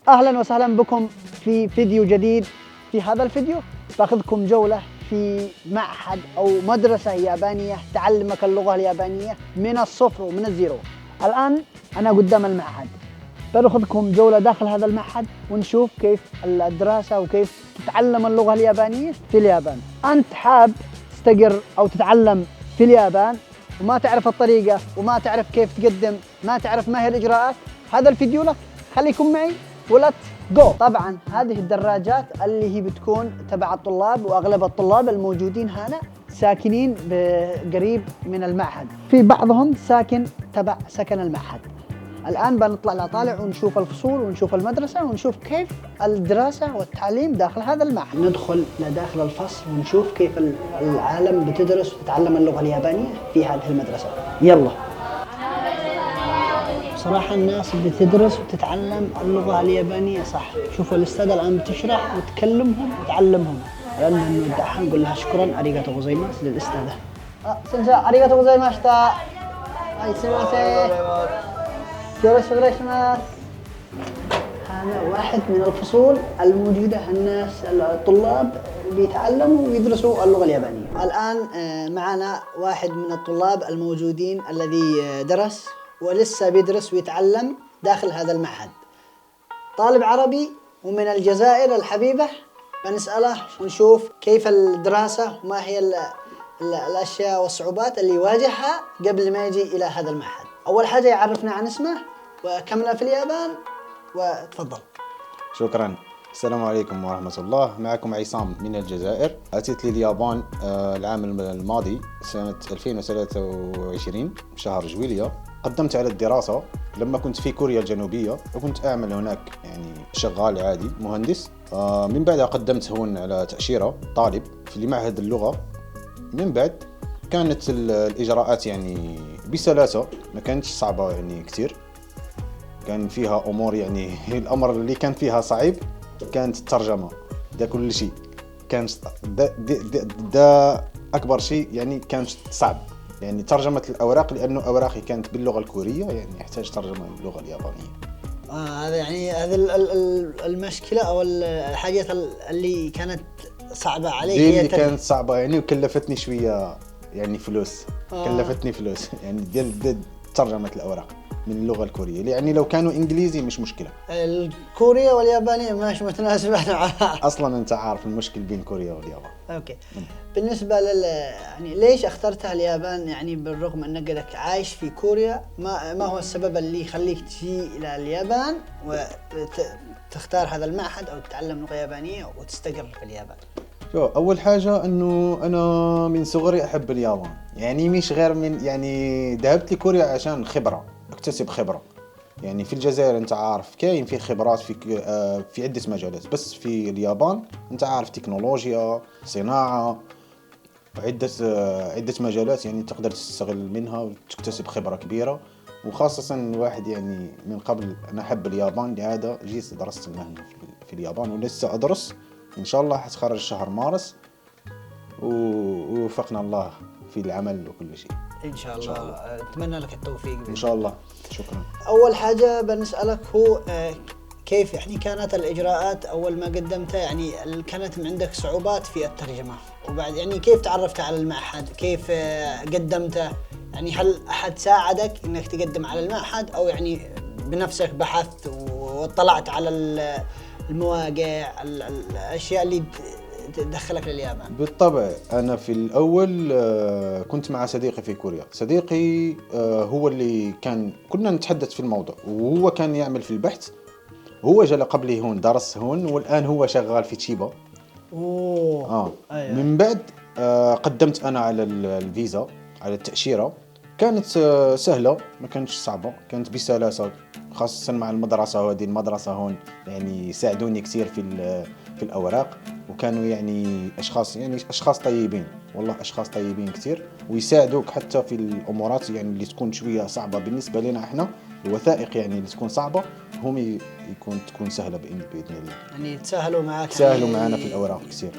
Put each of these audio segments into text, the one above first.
أهلا وسهلا بكم في فيديو جديد. في هذا الفيديو باخذكم جولة في معهد أو مدرسة يابانية تعلمك اللغة اليابانية من الصفر ومن الزيرو. الآن أنا قدام المعهد، بناخذكم جولة داخل هذا المعهد ونشوف كيف الدراسة وكيف تتعلم اللغة اليابانية في اليابان. أنت حاب تستقر أو تتعلم في اليابان وما تعرف الطريقة وما تعرف كيف تقدم، ما تعرف ما هي الإجراءات، هذا الفيديو لك. خليكم معي ولت جو. طبعا هذه الدراجات اللي هي بتكون تبع الطلاب، واغلب الطلاب الموجودين هنا ساكنين قريب من المعهد، في بعضهم ساكن تبع سكن المعهد. الان بنطلع لطالع ونشوف الفصول ونشوف المدرسه ونشوف كيف الدراسه والتعليم داخل هذا المعهد. ندخل لداخل الفصل ونشوف كيف العالم بتدرس وتتعلم اللغه اليابانيه في هذه المدرسه. يلا. صراحة الناس بتدرس وتتعلم اللغة اليابانية صح. شوفوا الأستاذة الآن بتشرح وتكلمهم وتعلمهم. لأننا نودعها نقول لها شكرا أريغاتو غوزايماس للأستاذة. سنسا أريغاتو غوزايماشتا. هاي سيماسي. يوروشكو اوغايشيماس. هذا واحد من الفصول الموجودة. الناس الطلاب بيتعلموا ويدرسوا اللغة اليابانية. الآن معنا واحد من الطلاب الموجودين الذي درس ولسه بيدرس ويتعلم داخل هذا المعهد. طالب عربي ومن الجزائر الحبيبة. بنسأله ونشوف كيف الدراسة وما هي الأشياء والصعوبات اللي يواجهها قبل ما يجي إلى هذا المعهد. أول حاجة يعرفنا عن اسمه وكم له في اليابان، وتفضل. شكرا. السلام عليكم ورحمة الله. معكم عصام من الجزائر. أتيت لليابان العام الماضي سنة 2023 شهر جويلية. قدمت على الدراسة لما كنت في كوريا الجنوبية، وكنت أعمل هناك يعني شغال عادي مهندس. من بعد قدمت هون على تأشيرة طالب في معهد اللغة. من بعد كانت الإجراءات يعني بسلاسة، ما كانتش صعبة يعني كتير. كان فيها أمور يعني الأمر اللي كان فيها صعب كانت الترجمة. ده كل شيء كان ده أكبر شيء يعني كان صعب، يعني ترجمة الأوراق، لأنه أوراقي كانت باللغة الكورية، يعني يحتاج ترجمة باللغة اليابانية. هذا يعني هذه المشكلة أو الحاجات اللي كانت صعبة عليك. دي اللي كانت صعبة يعني وكلفتني شوية يعني فلوس. كلفتني فلوس يعني ديال ترجمة الأوراق من اللغة الكورية. يعني لو كانوا إنجليزي مش مشكلة. الكورية واليابانية مش متناسبة أصلاً أنت عارف المشكل بين كوريا واليابان. أوكي. بالنسبة يعني ليش اخترتها اليابان؟ يعني بالرغم أنك عايش في كوريا، ما هو السبب اللي يخليك تجي إلى اليابان وتختار هذا المعهد أو تتعلم لغة يابانية وتستقر في اليابان؟ أول حاجة أنه أنا من صغري أحب اليابان، يعني مش غير من يعني ذهبت لكوريا عشان خبرة، أكتسب خبرة. يعني في الجزائر أنت عارف كاين في خبرات في عدة مجالات، بس في اليابان أنت عارف تكنولوجيا، صناعة، عدة مجالات يعني تقدر تستغل منها وتكتسب خبرة كبيرة. وخاصة الواحد يعني من قبل أنا أحب اليابان، لهذا جيت درست المهنة في اليابان، ولسه أدرس إن شاء الله. حتخرج شهر مارس ووفقنا الله في العمل وكل شيء إن شاء الله. أتمنى لك التوفيق إن شاء الله. شكرا. أول حاجة بنسألك هو كيف يعني كانت الإجراءات أول ما قدمتها؟ يعني كانت عندك صعوبات في الترجمة، وبعد يعني كيف تعرفت على المعهد؟ كيف قدمته؟ يعني هل أحد ساعدك إنك تقدم على المعهد، أو يعني بنفسك بحثت واطلعت على المواقع، الأشياء اللي تدخلك لليابان؟ بالطبع أنا في الأول كنت مع صديقي في كوريا. صديقي هو اللي كنا نتحدث في الموضوع، وهو كان يعمل في البحث. هو جاء قبلي هون، درس هون، والآن هو شغال في تشيبا. أوه. من بعد قدمت أنا على الفيزا، على التأشيرة. كانت سهلة، ما كانتش صعبة، كانت بسلاسة، خاصة مع المدرسة. وهذه المدرسة هون يعني ساعدوني كثير في الأوراق، وكانوا يعني أشخاص طيبين، والله أشخاص طيبين كثير، ويساعدوك حتى في الأمورات يعني اللي تكون شوية صعبة بالنسبة لنا إحنا. الوثائق يعني اللي تكون صعبة هم تكون سهلة بإذن الله. يعني تسهلوا معك، تسهلوا معنا في الأوراق كثير.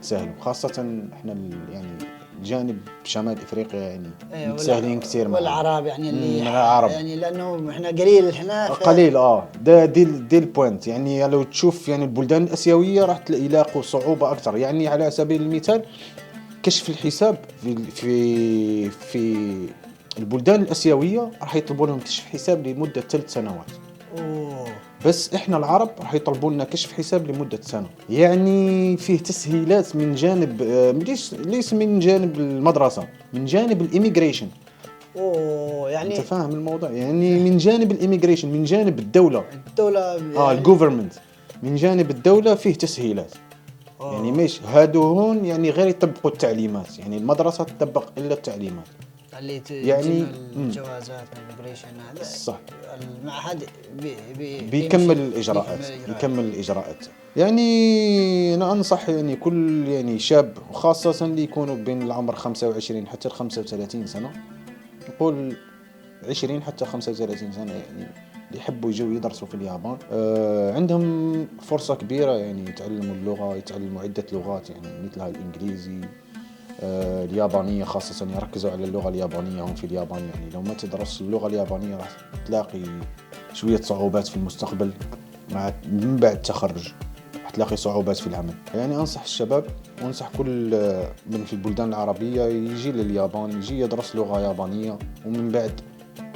سهلوا، خاصة إحنا يعني جانب شمال افريقيا يعني إيه، متساهلين كثير معنا. والعرب يعني اللي من العرب يعني لانه احنا قليل هنا قليل. ده دي البوينت. يعني لو تشوف يعني البلدان الاسيويه راح يلاقوا صعوبه اكثر. يعني على سبيل المثال كشف الحساب في البلدان الاسيويه راح يطلبوا لهم كشف حساب لمده 3 سنوات. أوه. بس احنا العرب راح يطلبوا لنا كشف حساب لمده سنه. يعني فيه تسهيلات من جانب ليس من جانب المدرسه، من جانب الإيميجريشن. اوه يعني انت فاهم الموضوع؟ يعني من جانب الإيميجريشن، من جانب الدوله، الدولة يعني الجوفرمنت، من جانب الدوله فيه تسهيلات. يعني مش هادو هون يعني غير يطبقوا التعليمات. يعني المدرسه تطبق الا التعليمات. اللي يعني تجينا الجوازات والإميجريشن هذا صح. المعهد بيكمل الإجراءات. يكمل الإجراءات. يعني أنا أنصح يعني كل يعني شاب، وخاصة اللي يكونوا بين العمر 25 حتى 35 سنة، نقول 20 حتى 35 سنة، يعني اللي يحبوا يجوا يدرسوا في اليابان عندهم فرصة كبيرة. يعني يتعلموا اللغة، يتعلموا عدة لغات يعني مثلها الإنجليزي، اليابانية خاصة. يركزوا على اللغة اليابانية هم في اليابان. يعني لو ما تدرس اللغة اليابانية راح تلاقي شوية صعوبات في المستقبل. من بعد التخرج راح تلاقي صعوبات في العمل. يعني أنصح الشباب وأنصح كل من في البلدان العربية يجي لليابان، يجي يدرس لغة يابانية، ومن بعد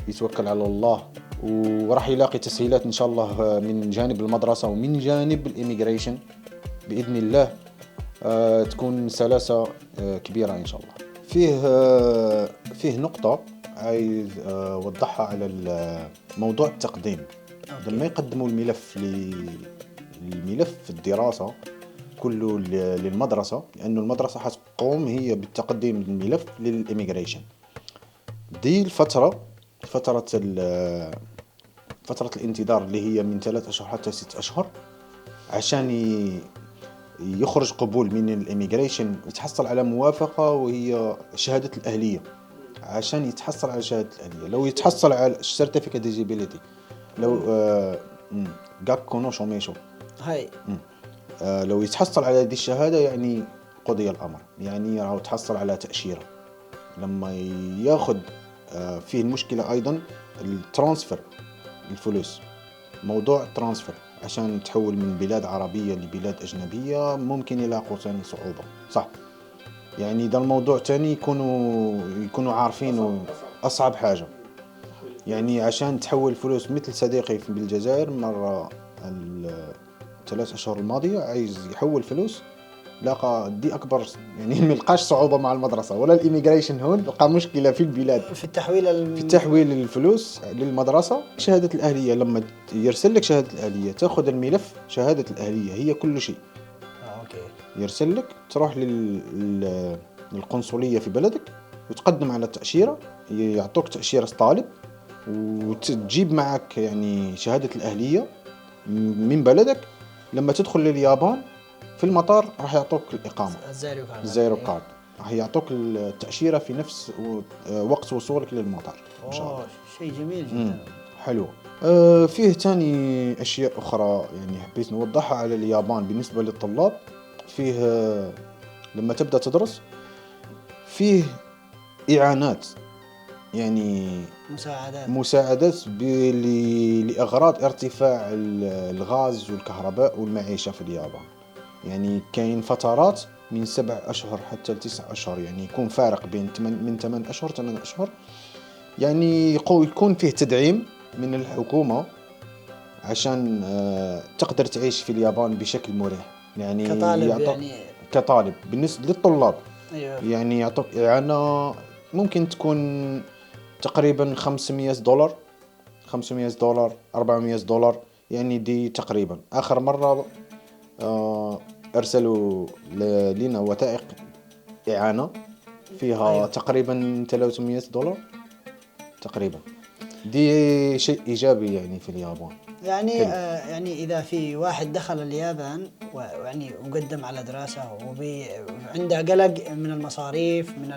يتوكل على الله وراح يلاقي تسهيلات إن شاء الله من جانب المدرسة ومن جانب الإيميجريشن بإذن الله. تكون سلاسة كبيرة إن شاء الله. فيه نقطة عايز أوضحها على موضوع التقديم. لما يقدموا الملف الدراسة كله للمدرسة، لأنه المدرسة حتقوم هي بالتقديم الملف للإيميجريشن. دي فترة الانتظار اللي هي من 3 أشهر حتى 6 أشهر عشان يخرج قبول من الإيميجريشن، يتحصل على موافقة وهي شهادة الأهلية. عشان يتحصل على شهادة الأهلية، لو يتحصل على certificate eligibility، لو جاكونو شوميشو هاي لو يتحصل على هذه الشهادة يعني قضي الأمر. يعني راهو تحصل على تأشيرة. لما ياخد فيه المشكلة أيضا الترانسفير، الفلوس، موضوع الترانسفير عشان تحول من بلاد عربية لبلاد أجنبية ممكن يلاقوا ثاني صعوبة. صح. يعني ده الموضوع تاني يكونوا عارفينه أصعب حاجة. يعني عشان تحول فلوس مثل صديقي في بالجزائر مرة 3 أشهر الماضية عايز يحول فلوس، لاقى دي أكبر يعني ملقاش صعوبة مع المدرسة ولا الإيميجريشن. هون لقى مشكلة في البلاد في تحويل الفلوس للمدرسة. شهادة الأهلية لما يرسل لك شهادة الأهلية تأخذ الملف. شهادة الأهلية هي كل شيء. أوكي. يرسل لك تروح للقنصلية في بلدك وتقدم على التأشيرة، يعطوك تأشيرة طالب، وتجيب معك يعني شهادة الأهلية من بلدك. لما تدخل لليابان في المطار راح يعطوك الإقامة الزيرو كارد، راح يعطوك التأشيرة في نفس وقت وصولك للمطار إن شاء الله. شيء جميل جدا. حلو. فيه تاني أشياء أخرى يعني حبيت نوضحها على اليابان بالنسبة للطلاب. فيه لما تبدأ تدرس فيه إعانات، يعني مساعدات لأغراض ارتفاع الغاز والكهرباء والمعيشة في اليابان. يعني كاين فترات من 7 أشهر حتى 9 أشهر، يعني يكون فارق بين من 8 أشهر 8 أشهر. يعني يكون فيه تدعيم من الحكومة عشان تقدر تعيش في اليابان بشكل مريح. يعني كطالب بالنسبة للطلاب. أيوة. يعني يعطوك إعانة ممكن تكون تقريبا $500 $400. يعني دي تقريبا آخر مرة أرسلوا لنا وثائق إعانة فيها. أيوة. تقريبا $300 تقريبا. دي شيء ايجابي يعني في اليابان. يعني يعني إذا في واحد دخل اليابان ويعني وقدم على دراسة وعنده قلق من المصاريف، من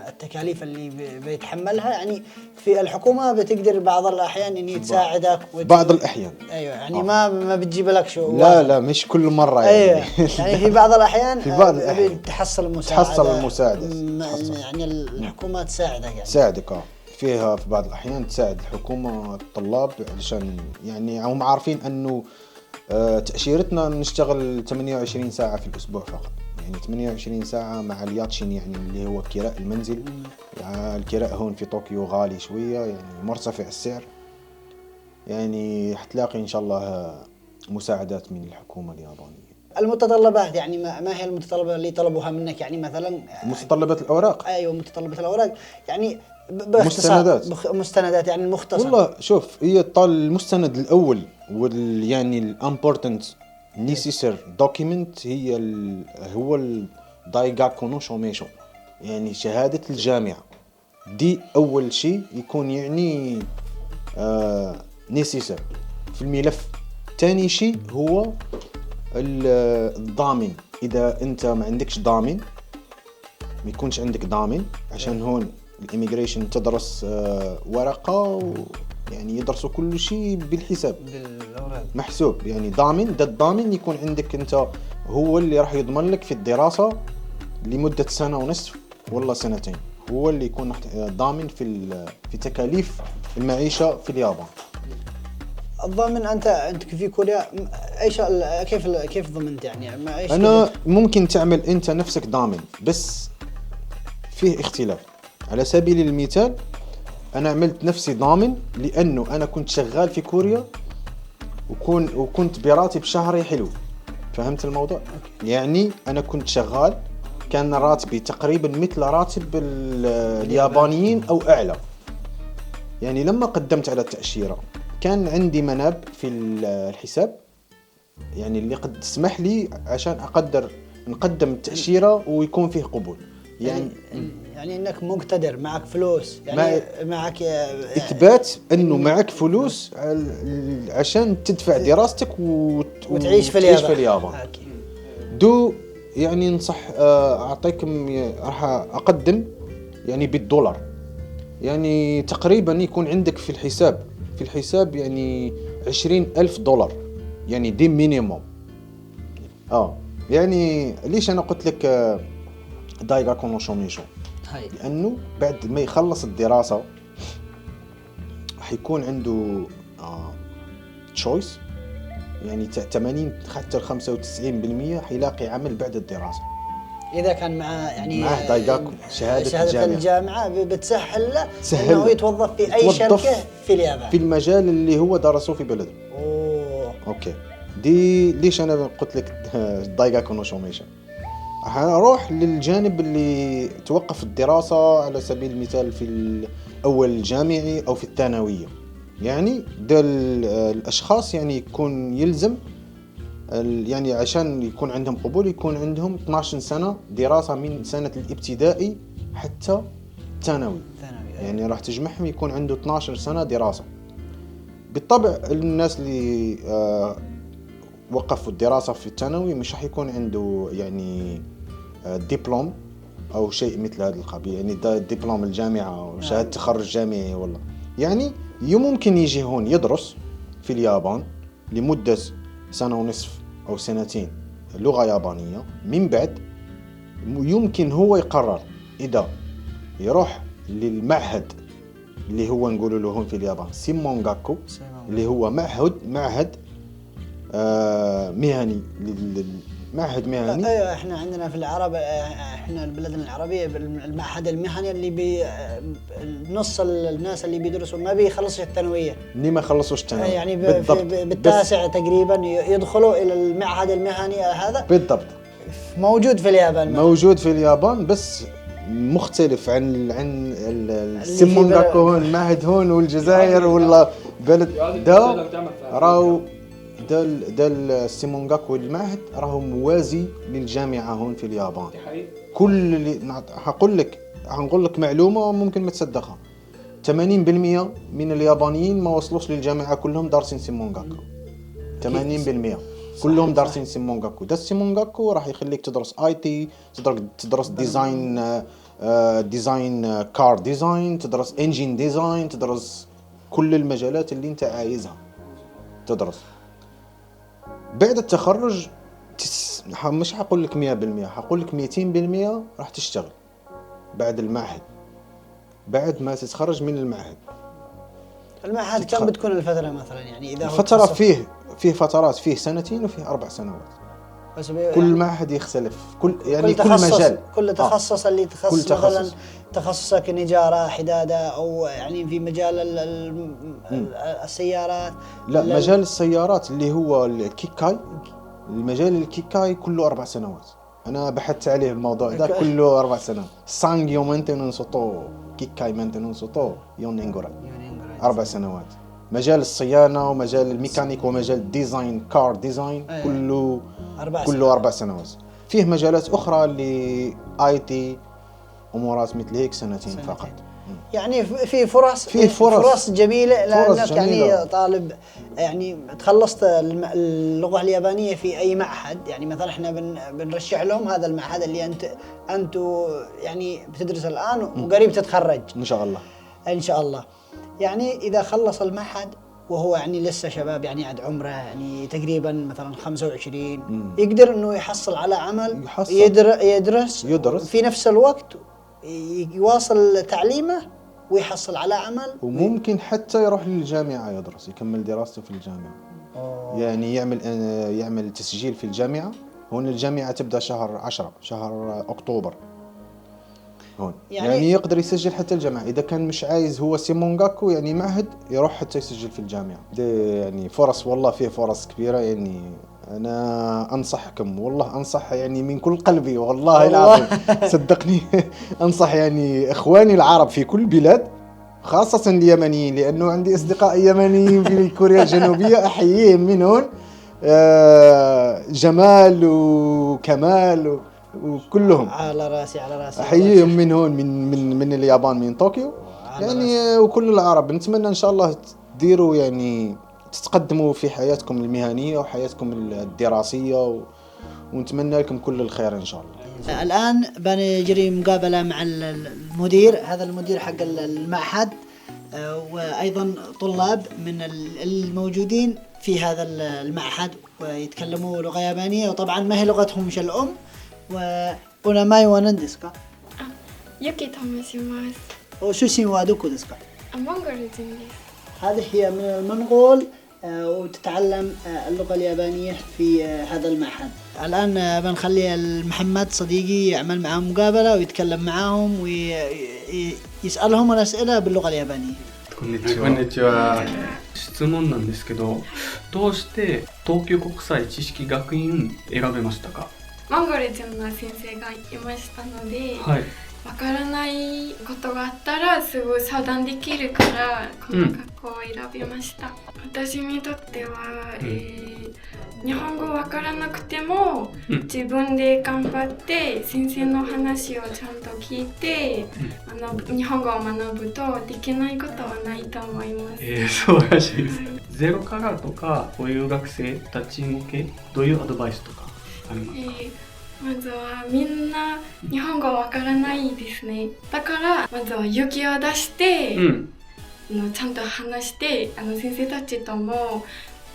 التكاليف اللي بيتحملها، يعني في الحكومة بتقدر بعض الأحيان إن هي تساعدك بعض الأحيان. أيوة يعني ما بتجيب لك شو. لا مش كل مرة يعني. أيوة يعني في بعض الأحيان في بعض الأحيان تحصل المساعدة. تحصل. يعني الحكومة تساعدك يعني. تساعدك فيها في بعض الأحيان تساعد الحكومة الطلاب علشان يعني هم عارفين أنه تأشيرتنا نشتغل 28 ساعة في الأسبوع فقط، يعني 28 ساعة مع الياتشين يعني اللي هو كراء المنزل. يعني الكراء هون في طوكيو غالي شوية، يعني مرتفع السعر، يعني حتلاقي إن شاء الله مساعدات من الحكومة اليابانية. المتطلبات يعني ما هي المتطلبات اللي طلبوها منك؟ يعني مثلا متطلبات الأوراق. أيوة متطلبات الأوراق يعني مستندات يعني المختصر. والله شوف، هي المستند الأول يعني الامبورتنت نيسيسر دوكيمنت هو الدايغاكو نو شوميشو، يعني شهادة الجامعة. دي أول شيء يكون يعني نيسيسر في الملف. تاني شيء هو الضامن. إذا أنت ما عندكش ضامن، ما يكونش عندك ضامن، عشان هون الإيميغريشن تدرس ورقة يعني يدرسوا كل شيء بالحساب محسوب. يعني ضامن، ده الضامن يكون عندك أنت، هو اللي راح يضمن لك في الدراسة لمدة 1.5 سنة ولا 2 سنين، هو اللي يكون ضامن في تكاليف المعيشة في اليابان. الضامن أنت في كوريا إيش كيف ضمنت يعني؟ أنا ممكن تعمل أنت نفسك ضامن، بس فيه اختلاف. على سبيل المثال أنا عملت نفسي ضامن لأنه أنا كنت شغال في كوريا وكنت براتب شهري حلو. فهمت الموضوع؟ يعني أنا كنت شغال، كان راتبي تقريبا مثل راتب اليابانيين أو أعلى. يعني لما قدمت على التأشيرة كان عندي مناب في الحساب، يعني اللي قد تسمح لي عشان نقدم التأشيرة ويكون فيه قبول. يعني انك مقتدر، معك فلوس، يعني معك اثبات انه معك فلوس عشان تدفع دراستك وتعيش في اليابان. دو يعني نصح اعطيكم، راح اقدم يعني بالدولار، يعني تقريبا يكون عندك في الحساب يعني 20,000 دولار، يعني دي مينيموم. يعني ليش انا قلت لك دايغاكو نو شوميشو؟ لأنه بعد ما يخلص الدراسة حيكون عنده تشويس، يعني 80 حتى 95% حيلاقي عمل بعد الدراسة إذا كان معه دايغاكو شهادة الجامعة بتسهل له إنه يتوظف في أي شركة في اليابان في المجال اللي هو درسه في بلده. أوكي، دي ليش أنا قلت لك دايغاكو نو شوميشو؟ هنروح للجانب اللي توقف الدراسة على سبيل المثال في الأول الجامعي أو في الثانوية. يعني ده الأشخاص يعني يكون يلزم يعني عشان يكون عندهم قبول يكون عندهم 12 سنة دراسة من سنة الابتدائي حتى الثانوي. يعني راح تجمعهم يكون عنده 12 سنة دراسة. بالطبع الناس اللي وقفوا الدراسة في الثانوي مش راح يكون عنده يعني دبلوم أو شيء مثل هذا القبيل، يعني دبلوم الجامعة أو شهادة تخرج جامعي والله. يعني ممكن يجي هون يدرس في اليابان لمدة 1.5 سنة أو 2 سنين لغة يابانية. من بعد يمكن هو يقرر إذا يروح للمعهد اللي هو نقول له هون في اليابان سيمونغاكو، اللي هو معهد مهني، معهد مهني. ايوه احنا عندنا في العرب، احنا بلدنا العربيه المعهد المهني اللي نص الناس اللي بيدرسوا ما بيخلصوا الثانويه، اللي ما خلصوش الثانويه يعني بالتاسع تقريبا يدخلوا الى المعهد المهني هذا. بالضبط، موجود في اليابان. موجود في اليابان بس مختلف عن السيمونغاكو المعهد هون والجزائر ولا بلد ده. راهو ده السيمونغاكو المعهد راهو موازي للجامعة هون في اليابان. كل اللي هنقول لك معلومة ممكن ما تصدقها. 80% من اليابانيين ما وصلوش للجامعة كلهم دارسين سيمونغاكو. 80% كلهم دارسين سيمونغاكو. ده السيمونغاكو راح يخليك تدرس IT، تدرس ديزاين كار ديزاين، تدرس انجين ديزاين، تدرس كل المجالات اللي انت عايزها تدرس. بعد التخرج مش هقول لك 100%، هقول لك 200% راح تشتغل بعد المعهد. بعد ما تتخرج من المعهد كم بتكون الفترة مثلا؟ يعني إذا الفترة فيه فترات، فيه 2 وفيه 4 سنوات. بس كل معهد يختلف، كل مجال، كل تخصص اللي تخصص مثلا تخصصك نجارة، حدادة، أو يعني في مجال السيارات. لا، مجال السيارات اللي هو الكيكاي، المجال الكيكاي كله 4 سنوات. أنا بحثت عليه الموضوع ده، كله 4 سنوات. سانجيو مانتينونس اوتو كيكاي مانتينونس اوتو يونينغورا 4 سنوات. مجال الصيانة ومجال الميكانيك ومجال الديزاين كار ديزاين كله 4 سنوات. فيه مجالات أخرى اللي IT أمورات مثل هيك 2 فقط. يعني في فرص جميلة، لأنك يعني طالب يعني تخلصت اللغة اليابانية في أي معهد. يعني مثلا احنا بنرشح لهم هذا المعهد اللي أنتوا يعني بتدرس الآن وقريب تتخرج إن شاء الله. يعني إذا خلص المعهد وهو يعني لسه شباب، يعني عاد عمره يعني تقريبا مثلا 25، يقدر إنه يحصل على عمل، يدرس في نفس الوقت، يواصل تعليمه ويحصل على عمل، وممكن حتى يروح للجامعة يدرس، يكمل دراسته في الجامعة. يعني يعمل تسجيل في الجامعة. هون الجامعة تبدأ شهر أكتوبر هون. يعني يقدر يسجل حتى الجامعة. إذا كان مش عايز هو سيمونغاكو يعني معهد، يروح حتى يسجل في الجامعة. يعني فرص، والله فيه فرص كبيرة. يعني أنا أنصحكم، والله أنصح يعني من كل قلبي، والله العظيم صدقني. أنصح يعني إخواني العرب في كل بلاد، خاصة اليمنيين، لأنه عندي أصدقاء يمنيين في كوريا الجنوبية، أحييهم من هون. جمال وكمال وكلهم على راسي أحييهم من هون، من اليابان، من طوكيو يعني. وكل العرب نتمنى إن شاء الله تديروا يعني تتقدموا في حياتكم المهنية وحياتكم الدراسية، ونتمنى لكم كل الخير إن شاء الله. الآن بنجري مقابلة مع المدير، هذا المدير حق المعهد، وأيضا طلاب من الموجودين في هذا المعهد ويتكلموا لغة يابانية، وطبعا ما هي لغتهم مش الأم. وناماي وانندسكا يوكي توماشيماس. وشوشين وادوكو دسكا. مونغول. هذه هي من المنغول، وتتعلم اللغة اليابانية في هذا المعهد. الآن بنخلي محمد صديقي يعمل معهم مقابلة ويتكلم معهم ويسألهم الأسئلة باللغة اليابانية. こんにちは。質問なんですけど、どうして東京国際知識学院選べましたか？モンゴル人の先生がいましたので、わからないことがあったらすぐ相談できるからこの学校を選びました。私にとっては、日本語わからなくても、自分で頑張って先生の話をちゃんと聞いて、日本語を学ぶとできないことはないと思います。そうらしいです。ゼロからとかこういう学生たち向けどういうアドバイスとかありますか？まずはみんな日本語わからないですね。だからまずは勇気を出して、ちゃんと話して先生たちとも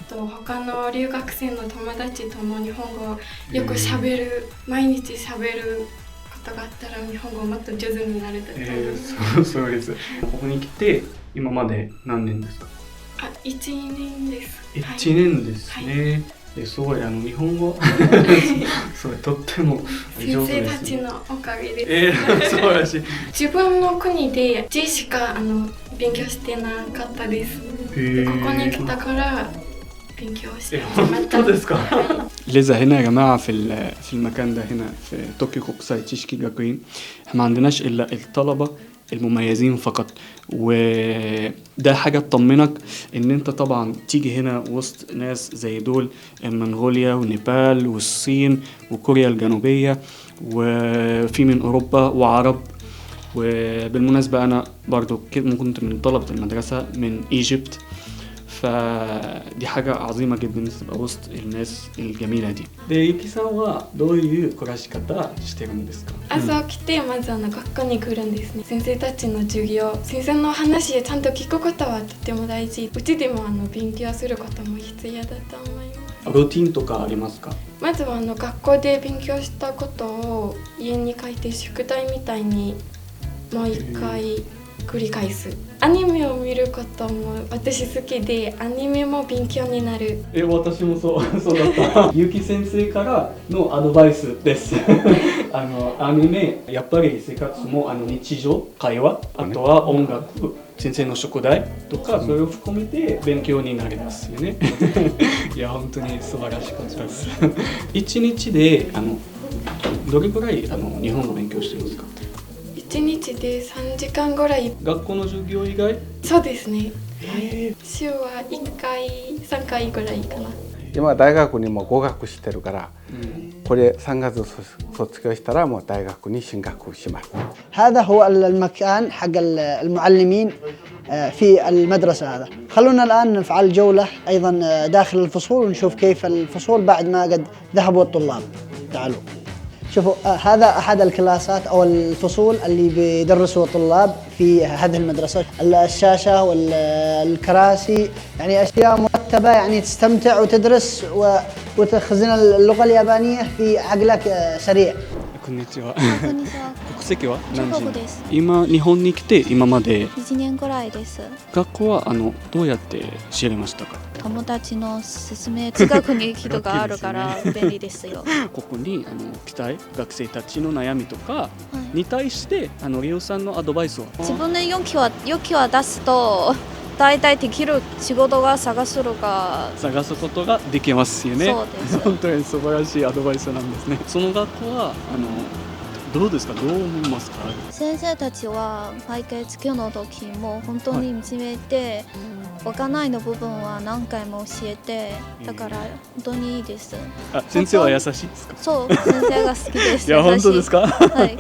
他の留学生の友達とも日本語をよく喋る、毎日喋ることがあったら日本語をもっと上手になると思います。そうです。ここに来て今まで何年ですか？1年です。1年ですね。すごい日本語それとっても上手です。先生たちのおかげです。そうらしい。自分の国で字しか勉強してなかったです。ここに来たから勉強して本当ですか？لذا هنا يا جماعة في المكان ده هنا في طوكيو كوكساي تشيشكي جاكوين احنا ما عندناش إلا الطلبة المميزين فقط، وده حاجة تطمنك ان انت طبعا تيجي هنا وسط ناس زي دول، منغوليا ونيبال والصين وكوريا الجنوبية وفي من اوروبا وعرب، وبالمناسبة أنا برضو كنت من طلبة المدرسة من إيجيبت، فدي حاجة عظيمة جدا إن تبقى وسط الناس الجميلة دي.で、ゆきさんはどういう暮らし方してるんですか？朝起きてまず学校に来るんですね。先生たちの授業、先生の話ちゃんと聞くことはとても大事。うちでも勉強することも必要だと思います。ルーティンとかありますか？まずは学校で勉強したことを家に書いて宿題みたいにもう一回繰り返す。アニメを見ることも私好きで、アニメも勉強になる。私もそうだった。ゆき先生からのアドバイスです。アニメ、やっぱり生活も日常会話、あとは音楽、先生の宿題とか、それを含めて勉強になりますよね。いや本当に素晴らしかったです。一日でどれぐらい日本語勉強してるんですか？1日で3時間ぐらい。学校の授業以外？そうですね。週は1回3回ぐらいかな。今大学にも語学してるから、これ3月卒業したらもう大学に進学します。هذا هو المكان حق المعلمين في المدرسة. هذا خلونا الآن نفعل جولة أيضا داخل الفصول ونشوف كيف الفصول بعد ما قد ذهبوا الطلاب. تعالوا شوفوا، هذا أحد الكلاسات أو الفصول اللي بيدرسوا الطلاب في هذه المدرسة. الشاشة والكراسي يعني أشياء مرتبة، يعني تستمتع وتدرس وتخزن اللغة اليابانية في عقلك سريع. こんにちは。こんにちは。国籍は何中人？国です。今日本に来て今まで1年ぐらいです。学校はどうやって知りましたか？友達の勧め、近くに人があるから便利ですよ。ここに来たい学生たちの悩みとかに対してリオさんのアドバイスを。自分の勇気は出すと大体できる仕事が探すことができますよね。そうです。本当に素晴らしいアドバイスなんですね。その学校はどうですか？どう思いますか？先生たちは毎回授業の時も本当に見つめて、わからないの部分は何回も教えて、だから本当にいいです。先生は優しいですか？そう、先生が好きです。いや本当ですか？はい。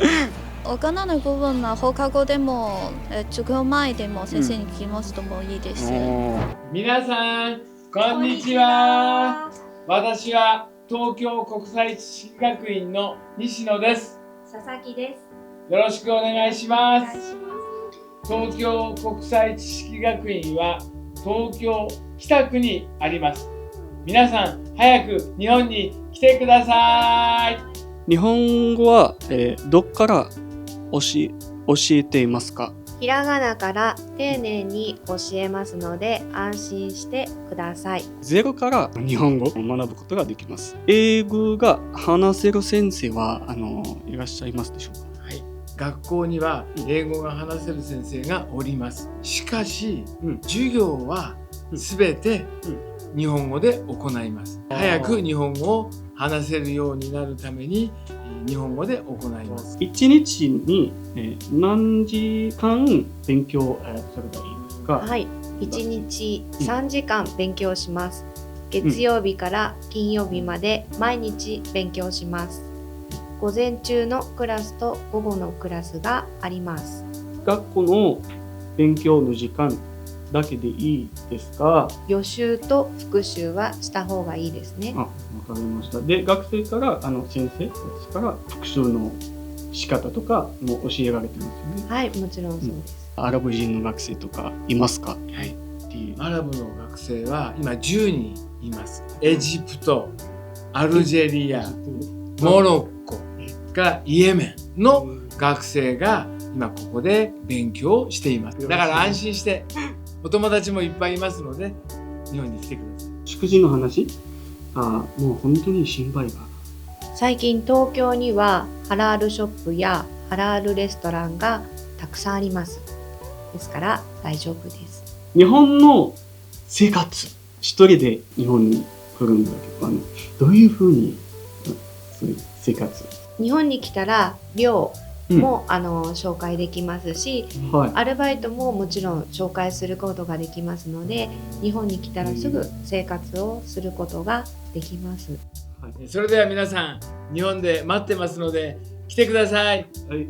わからない部分は放課後でも授業前でも先生に聞きますともいいです。皆さんこんにちは。私は東京国際知識学院の西野です。佐々木です。よろしくお願いします。東京国際知識学院は東京北区にあります。皆さん早く日本に来てください。日本語は、どっから教えていますか？ひらがなから丁寧に教えますので安心してください。ゼロから日本語を学ぶことができます。英語が話せる先生はいらっしゃいますでしょうか？はい、学校には英語が話せる先生がおります。しかし、授業はすべて日本語で行います。早く日本語を話せるようになるために日本語で行います。1日に何時間勉強すればいいですか？はい、1日3時間勉強します。月曜日から金曜日まで毎日勉強します。午前中のクラスと午後のクラスがあります。学校の勉強の時間だけでいいですか？予習と復習はした方がいいですね。わかりました。で、学生から先生たちから復習の仕方とかも教えられてますよね。はい、もちろんそうです。アラブ人の学生とかいますか？はい。アラブの学生は今10人います。エジプト、アルジェリア、モロッコがイエメンの学生が今ここで勉強しています。だから安心してお友達もいっぱいいますので日本に来てください。食事の話？もう本当に心配が。最近東京にはハラールショップやハラールレストランがたくさんあります。ですから大丈夫です。日本の生活、一人で日本に来るんだけど、どういうふうにそういう生活？日本に来たら寮も、紹介できますし、アルバイトももちろん紹介することができますので、日本に来たらすぐ生活をすることができます。それでは皆さん日本で待ってますので来てください。はい